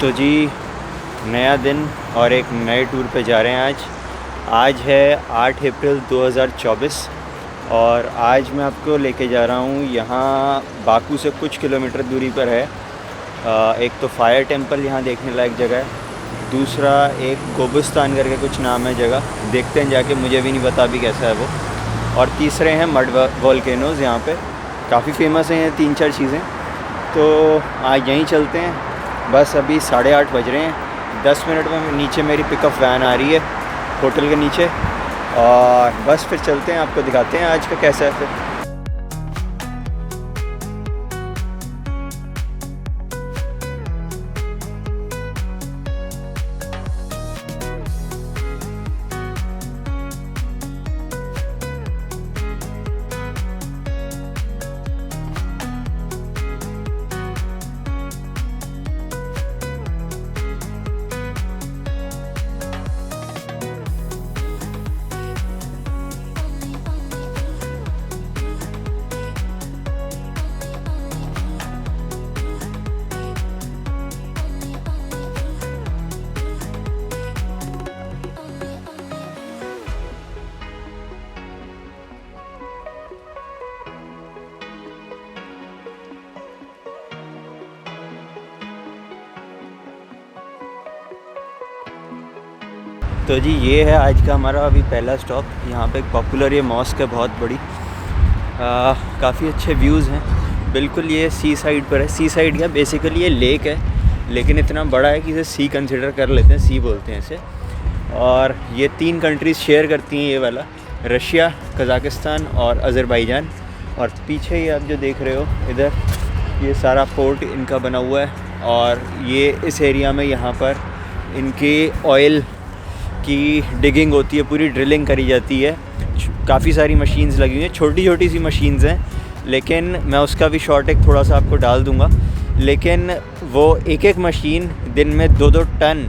तो जी, नया दिन और एक नए टूर पे जा रहे हैं आज है 8 अप्रैल 2024 और आज मैं आपको लेके जा रहा हूँ यहाँ बाकू से कुछ किलोमीटर दूरी पर है। एक तो फायर टेम्पल यहाँ देखने लायक जगह है, दूसरा एक कोबिस्तान करके कुछ नाम है जगह, देखते हैं जाके, मुझे भी नहीं पता अभी कैसा है वो। और तीसरे हैं मड वोल्केनोज़, यहाँ पे काफ़ी फेमस हैं ये 3-4 चीज़ें। तो आज यहीं चलते हैं। बस अभी 8:30 बज रहे हैं, 10 मिनट में नीचे मेरी पिकअप वैन आ रही है होटल के नीचे, और बस फिर चलते हैं, आपको दिखाते हैं आज का कैसा है फिर। तो जी, ये है आज का हमारा अभी पहला स्टॉप। यहाँ पे एक पॉपुलर ये मॉस्क है, बहुत बड़ी, काफ़ी अच्छे व्यूज़ हैं। बिल्कुल ये सी साइड पर है। सी साइड क्या, बेसिकली ये लेक है, लेकिन इतना बड़ा है कि इसे सी कंसिडर कर लेते हैं, सी बोलते हैं इसे। और ये 3 कंट्रीज़ शेयर करती हैं ये वाला, रशिया, कज़ाकिस्तान और अज़रबैजान। और पीछे ये आप जो देख रहे हो इधर, ये सारा पोर्ट इनका बना हुआ है। और ये इस एरिया में यहाँ पर इनके ऑयल की डिगिंग होती है, पूरी ड्रिलिंग करी जाती है। काफ़ी सारी मशीन्स लगी हुई हैं, छोटी छोटी सी मशीन्स हैं, लेकिन मैं उसका भी शॉर्ट एक थोड़ा सा आपको डाल दूँगा। लेकिन वो एक एक मशीन दिन में 2-2 टन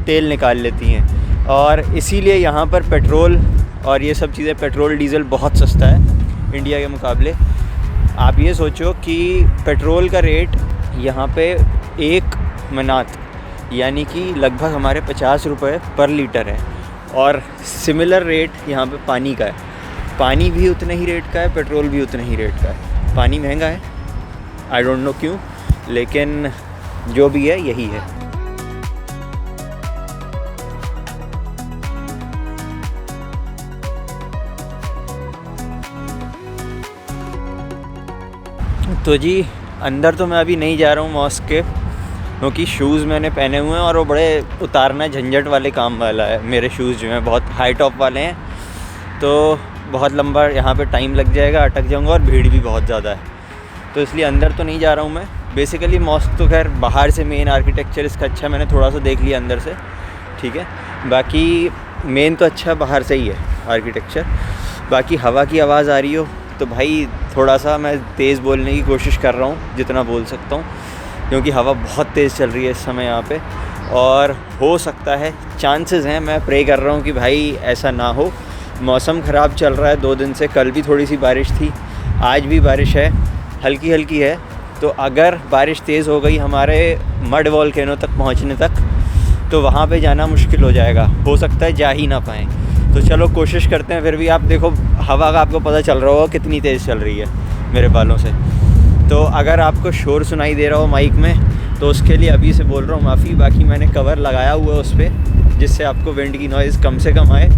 तेल निकाल लेती हैं। और इसीलिए यहाँ पर पेट्रोल और ये सब चीज़ें, पेट्रोल डीज़ल बहुत सस्ता है इंडिया के मुकाबले। आप ये सोचो कि पेट्रोल का रेट यहाँ पे 1 मनात यानी कि लगभग हमारे 50 रुपये पर लीटर है। और सिमिलर रेट यहाँ पे पानी का है। पानी भी उतने ही रेट का है, पेट्रोल भी उतने ही रेट का है। पानी महंगा है, आई डोंट नो क्यों, लेकिन जो भी है यही है। तो जी, अंदर तो मैं अभी नहीं जा रहा हूँ मॉस्क के, क्योंकि शूज़ मैंने पहने हुए हैं और वो बड़े उतारना झंझट वाले काम वाला है। मेरे शूज़ जो हैं बहुत हाई टॉप वाले हैं, तो बहुत लंबा यहाँ पे टाइम लग जाएगा, अटक जाऊँगा, और भीड़ भी बहुत ज़्यादा है। तो इसलिए अंदर तो नहीं जा रहा हूँ मैं। बेसिकली मॉस्क तो खैर बाहर से मेन आर्किटेक्चर इसका अच्छा, मैंने थोड़ा सा देख लिया अंदर से, ठीक है। बाकी मेन तो अच्छा बाहर से ही है आर्किटेक्चर। बाकी हवा की आवाज़ आ रही हो तो भाई थोड़ा सा मैं तेज़ बोलने की कोशिश कर रहा हूँ जितना बोल सकता हूँ, क्योंकि हवा बहुत तेज़ चल रही है इस समय यहाँ पे। और हो सकता है, चांसेस हैं, मैं प्रे कर रहा हूँ कि भाई ऐसा ना हो। मौसम ख़राब चल रहा है 2 दिन से, कल भी थोड़ी सी बारिश थी, आज भी बारिश है, हल्की हल्की है। तो अगर बारिश तेज़ हो गई हमारे मड वोल्केनो तक पहुँचने तक, तो वहाँ पे जाना मुश्किल हो जाएगा, हो सकता है जा ही ना पाएँ। तो चलो कोशिश करते हैं। फिर भी आप देखो, हवा का आपको पता चल रहा होगा कितनी तेज़ चल रही है मेरे बालों से। तो अगर आपको शोर सुनाई दे रहा हो माइक में, तो उसके लिए अभी से बोल रहा हूँ माफ़ी। बाकी मैंने कवर लगाया हुआ है उस पर, जिससे आपको विंड की नॉइज़ कम से कम आए।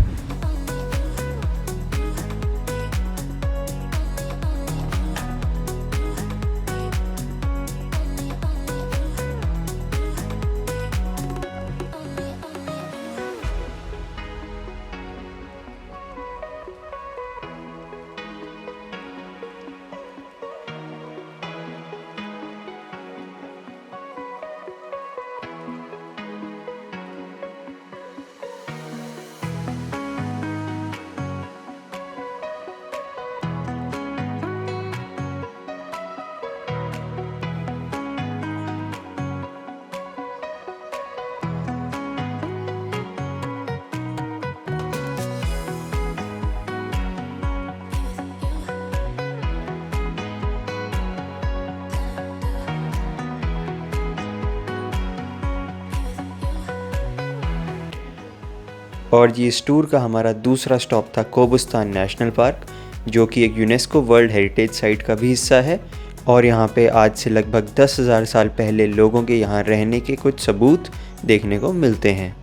और जी इस टूर का हमारा दूसरा स्टॉप था कोबुस्तान नेशनल पार्क, जो कि एक यूनेस्को वर्ल्ड हेरिटेज साइट का भी हिस्सा है। और यहाँ पे आज से लगभग 10,000 साल पहले लोगों के यहाँ रहने के कुछ सबूत देखने को मिलते हैं।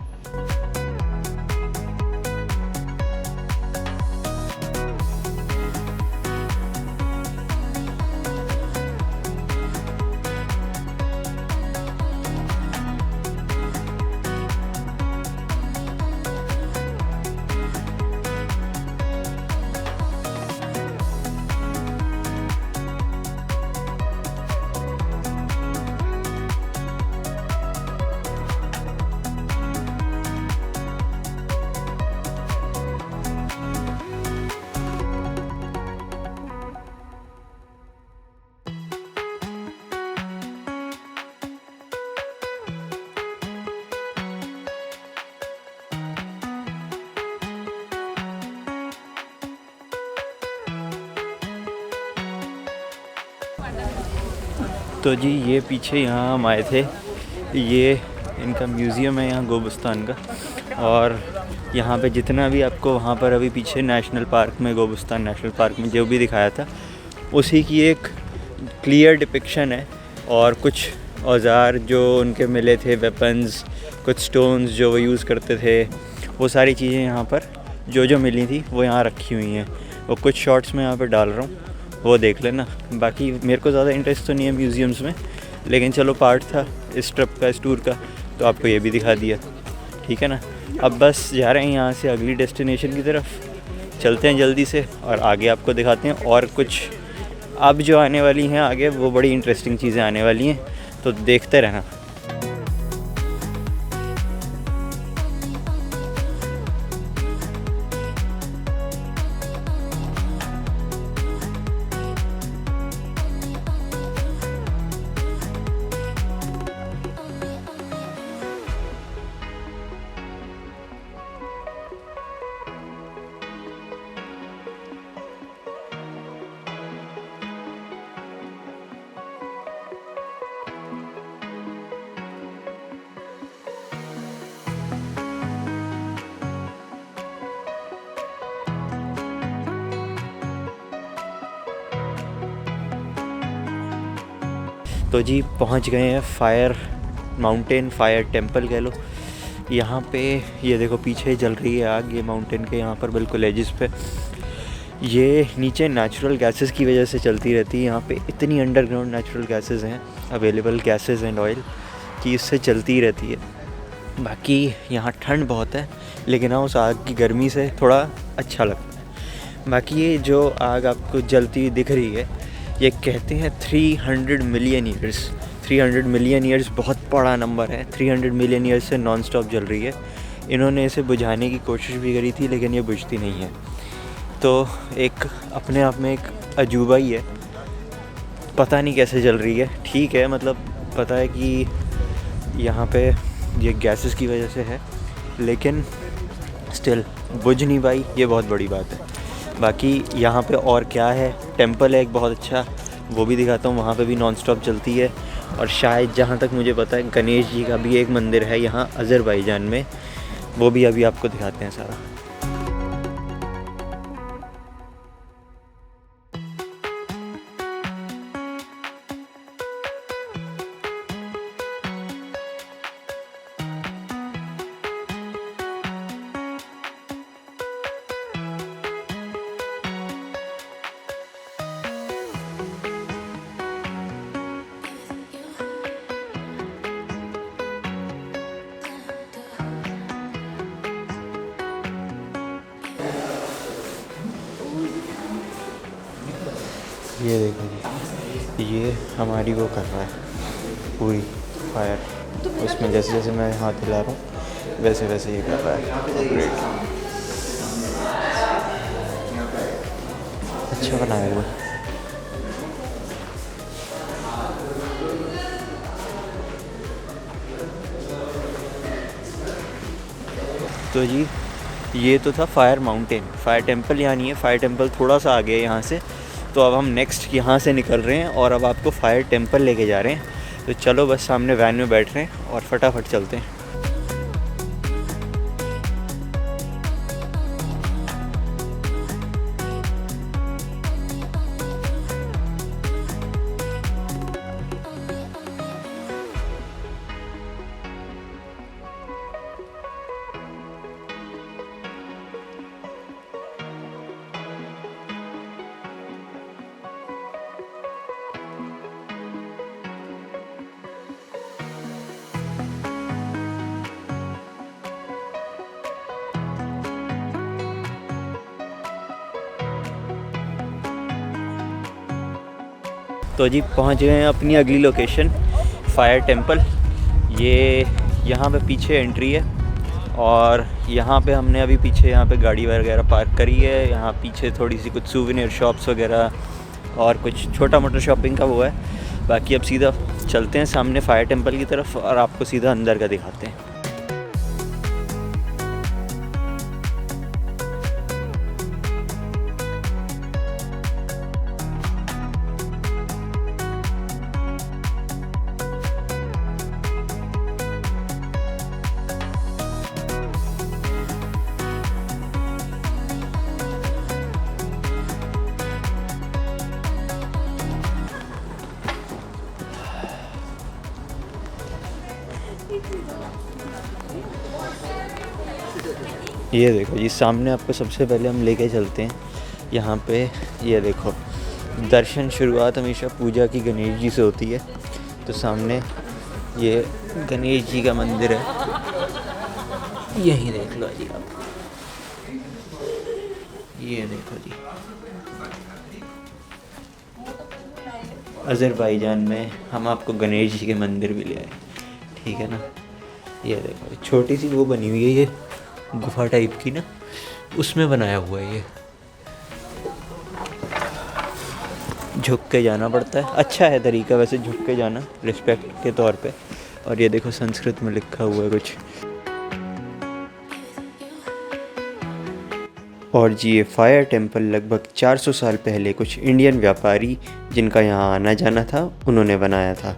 तो जी ये पीछे यहाँ हम आए थे, ये इनका म्यूज़ियम है यहाँ गोबुस्तान का। और यहाँ पे जितना भी आपको वहाँ पर अभी पीछे नेशनल पार्क में, गोबुस्तान नेशनल पार्क में जो भी दिखाया था, उसी की एक क्लियर डिपिक्शन है। और कुछ औजार जो उनके मिले थे, वेपन्स, कुछ स्टोन्स जो वो यूज़ करते थे, वो सारी चीज़ें यहाँ पर जो मिली थी वो यहाँ रखी हुई हैं। वो कुछ शॉट्स में यहाँ पर डाल रहा हूँ, वो देख लेना। बाकी मेरे को ज़्यादा इंटरेस्ट तो नहीं है म्यूज़ियम्स में, लेकिन चलो पार्ट था इस ट्रिप का, इस टूर का, तो आपको ये भी दिखा दिया, ठीक है ना। अब बस जा रहे हैं यहाँ से अगली डेस्टिनेशन की तरफ, चलते हैं जल्दी से और आगे आपको दिखाते हैं। और कुछ अब जो आने वाली हैं आगे, वो बड़ी इंटरेस्टिंग चीज़ें आने वाली हैं, तो देखते रहना। तो जी पहुंच गए हैं फायर माउंटेन, फायर टेंपल कह लो। यहाँ पे ये देखो पीछे जल रही है आग, ये माउंटेन के यहाँ पर बिल्कुल एजिस पे। ये नीचे नेचुरल गैसेस की वजह से चलती रहती है। यहाँ पे इतनी अंडरग्राउंड नेचुरल गैसेस हैं अवेलेबल, गैसेस एंड ऑयल, कि इससे चलती रहती है। बाकी यहाँ ठंड बहुत है, लेकिन हाँ उस आग की गर्मी से थोड़ा अच्छा लगता है। बाकी ये जो आग आपको जलती हुई दिख रही है, ये कहते हैं 300 मिलियन ईयर्स। 300 मिलियन ईयर्स बहुत बड़ा नंबर है। 300 मिलियन ईयर्स से नॉन स्टॉप जल रही है। इन्होंने इसे बुझाने की कोशिश भी करी थी, लेकिन ये बुझती नहीं है। तो एक अपने आप में एक अजूबा ही है, पता नहीं कैसे जल रही है। ठीक है, मतलब पता है कि यहाँ पे ये गैसेस की वजह से है, लेकिन स्टिल बुझ नहीं पाई, ये बहुत बड़ी बात है। बाकी यहाँ पे और क्या है, टेंपल है एक बहुत अच्छा, वो भी दिखाता हूँ। वहाँ पे भी नॉन स्टॉप चलती है। और शायद जहाँ तक मुझे पता है गणेश जी का भी एक मंदिर है यहाँ अज़रबैजान में, वो भी अभी आपको दिखाते हैं सारा। ये देखो, ये हमारी वो कर रहा है पूरी फायर, उसमें जैसे जैसे मैं हाथ हिला रहा हूँ वैसे वैसे ये कर रहा है। ग्रेट, अच्छा बनाया हुआ। तो जी ये तो था फायर माउंटेन। फायर टेंपल यहाँ नहीं है, फायर टेंपल थोड़ा सा आगे है यहाँ से। तो अब हम नेक्स्ट यहाँ से निकल रहे हैं और अब आपको फायर टेंपल लेके जा रहे हैं। तो चलो बस सामने वैन में बैठ रहे हैं और फटाफट चलते हैं। तो जी पहुंच गए हैं अपनी अगली लोकेशन, फायर टेंपल। ये यहाँ पे पीछे एंट्री है और यहाँ पे हमने अभी पीछे यहाँ पे गाड़ी वगैरह पार्क करी है। यहाँ पीछे थोड़ी सी कुछ सूवेनियर शॉप्स वगैरह और कुछ छोटा मोटा शॉपिंग का वो है। बाकी अब सीधा चलते हैं सामने फायर टेंपल की तरफ और आपको सीधा अंदर का दिखाते हैं। ये देखो जी सामने आपको सबसे पहले हम लेके चलते हैं यहाँ पे। ये देखो दर्शन शुरुआत हमेशा पूजा की गणेश जी से होती है। तो सामने ये गणेश जी का मंदिर है, यही देख लो जी आप। ये देखो जी अज़रबैजान में हम आपको गणेश जी के मंदिर भी ले आए, ठीक है ना। ये देखो छोटी सी वो बनी हुई है, ये गुफा टाइप की ना, उसमें बनाया हुआ है। ये झुक के जाना पड़ता है, अच्छा है तरीका वैसे झुक के जाना रिस्पेक्ट के तौर पे। और ये देखो संस्कृत में लिखा हुआ है कुछ। और जी ये फायर टेंपल लगभग 400 साल पहले कुछ इंडियन व्यापारी जिनका यहाँ आना जाना था उन्होंने बनाया था।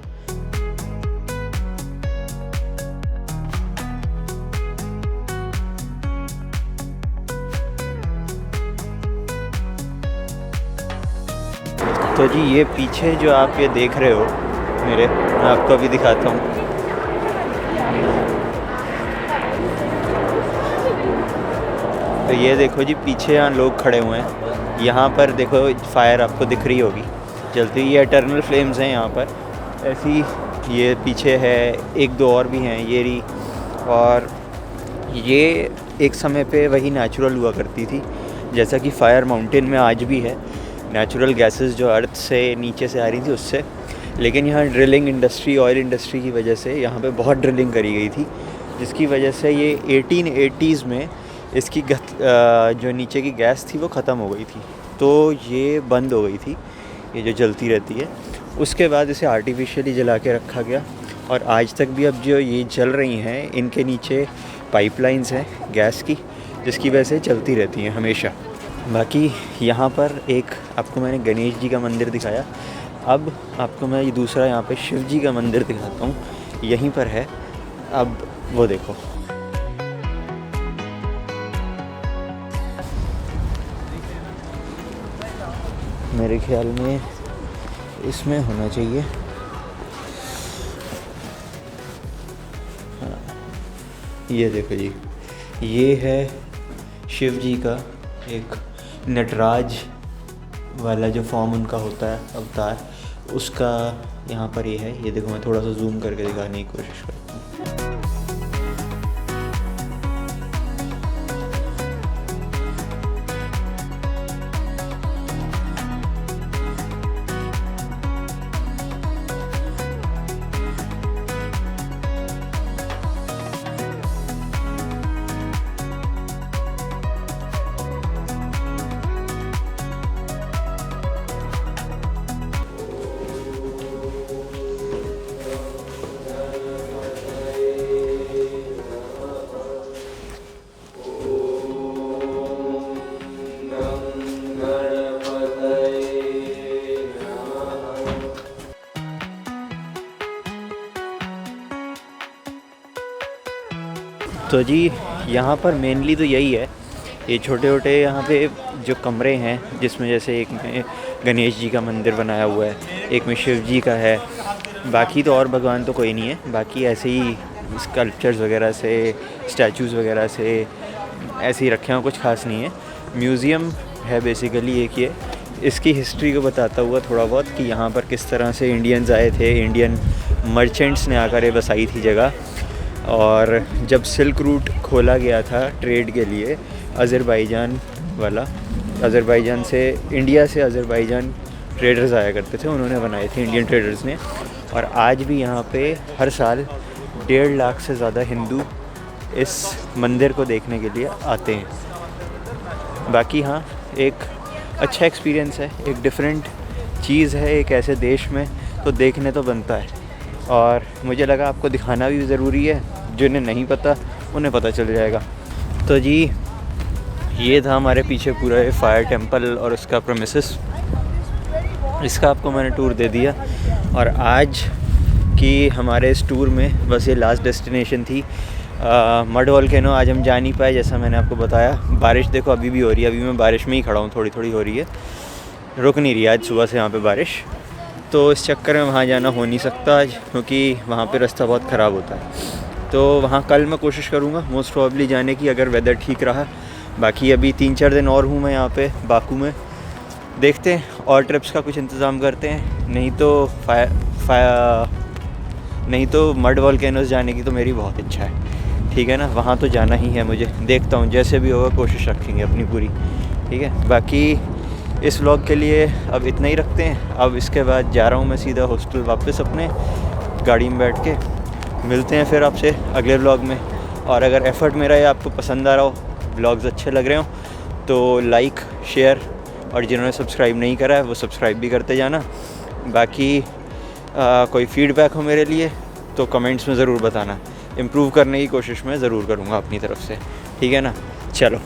तो जी ये पीछे जो आप ये देख रहे हो मेरे, मैं आपको अभी दिखाता हूँ। तो ये देखो जी पीछे यहाँ लोग खड़े हुए हैं। यहाँ पर देखो फायर आपको दिख रही होगी जलती, ये एटर्नल फ्लेम्स हैं यहाँ पर ऐसी। ये पीछे है, एक दो और भी हैं ये रही। और ये एक समय पे वही नेचुरल हुआ करती थी, जैसा कि फायर माउंटेन में आज भी है। नेचुरल गैसेस जो अर्थ से नीचे से आ रही थी उससे, लेकिन यहाँ ड्रिलिंग इंडस्ट्री, ऑयल इंडस्ट्री की वजह से यहाँ पे बहुत ड्रिलिंग करी गई थी, जिसकी वजह से ये 1880s में इसकी जो नीचे की गैस थी वो ख़त्म हो गई थी, तो ये बंद हो गई थी, ये जो जलती रहती है। उसके बाद इसे आर्टिफिशियली जला के रखा गया और आज तक भी अब जो ये जल रही हैं इनके नीचे पाइपलाइंस हैं गैस की, जिसकी वजह से चलती रहती हैं हमेशा। बाकी यहाँ पर एक आपको मैंने गणेश जी का मंदिर दिखाया, अब आपको मैं ये दूसरा यहाँ पे शिव जी का मंदिर दिखाता हूँ, यहीं पर है। अब वो देखो मेरे ख्याल में इसमें होना चाहिए। हाँ ये देखो जी, ये है शिव जी का एक नटराज वाला जो फॉर्म उनका होता है अवतार, उसका यहाँ पर ये है। ये देखो मैं थोड़ा सा जूम करके दिखाने की कोशिश करता हूँ। तो जी यहाँ पर मेनली तो यही है, ये छोटे छोटे यहाँ पे जो कमरे हैं, जिसमें जैसे एक में गणेश जी का मंदिर बनाया हुआ है, एक में शिव जी का है, बाकी तो और भगवान तो कोई नहीं है। बाकी ऐसे ही स्कल्पचर्स वगैरह से, स्टैचूज़ वगैरह से ऐसे ही रखे हैं, कुछ खास नहीं है। म्यूज़ियम है बेसिकली एक ये, इसकी हिस्ट्री को बताता हुआ थोड़ा बहुत कि यहाँ पर किस तरह से इंडियंस आए थे, इंडियन मर्चेंट्स ने आकर ये बसाई थी जगह। और जब सिल्क रूट खोला गया था ट्रेड के लिए, अज़रबैजान वाला, अज़रबैजान से इंडिया से अज़रबैजान ट्रेडर्स आया करते थे, उन्होंने बनाए थे, इंडियन ट्रेडर्स ने। और आज भी यहाँ पे हर साल 1.5 लाख से ज़्यादा हिंदू इस मंदिर को देखने के लिए आते हैं। बाकी हाँ, एक अच्छा एक्सपीरियंस है, एक डिफरेंट चीज़ है एक ऐसे देश में, तो देखने तो बनता है। और मुझे लगा आपको दिखाना भी ज़रूरी है, जिन्हें नहीं पता उन्हें पता चल जाएगा। तो जी ये था हमारे पीछे पूरा ये फायर टेम्पल और उसका प्रेमिसेस, इसका आपको मैंने टूर दे दिया। और आज की हमारे इस टूर में बस ये लास्ट डेस्टिनेशन थी। मड वोल्केनो आज हम जा नहीं पाए, जैसा मैंने आपको बताया। बारिश देखो अभी भी हो रही है, अभी मैं बारिश में ही खड़ा हूँ, थोड़ी थोड़ी हो रही है, रुक नहीं रही आज सुबह से यहाँ पे बारिश। तो इस चक्कर में वहाँ जाना हो नहीं सकता आज, क्योंकि वहाँ पे रास्ता बहुत ख़राब होता है। तो वहाँ कल मैं कोशिश करूँगा मोस्ट प्रॉब्ली जाने की, अगर वेदर ठीक रहा। बाकी अभी 3-4 दिन और हूँ मैं यहाँ पे बाकू में, देखते हैं और ट्रिप्स का कुछ इंतज़ाम करते हैं। नहीं तो मड वोल्केनोस जाने की तो मेरी बहुत इच्छा है, ठीक है ना, वहाँ तो जाना ही है मुझे। देखता हूँ जैसे भी होगा, कोशिश रखेंगे अपनी पूरी, ठीक है। बाकी इस व्लॉग के लिए अब इतना ही रखते हैं। अब इसके बाद जा रहा हूँ मैं सीधा हॉस्टल वापस अपने गाड़ी में बैठ के। मिलते हैं फिर आपसे अगले व्लॉग में। और अगर एफ़र्ट मेरा ये आपको पसंद आ रहा हो, व्लॉग्स अच्छे लग रहे हो, तो लाइक शेयर, और जिन्होंने सब्सक्राइब नहीं करा है वो सब्सक्राइब भी करते जाना। बाकी कोई फ़ीडबैक हो मेरे लिए तो कमेंट्स में ज़रूर बताना, इम्प्रूव करने की कोशिश मैं ज़रूर करूँगा अपनी तरफ से, ठीक है ना। चलो।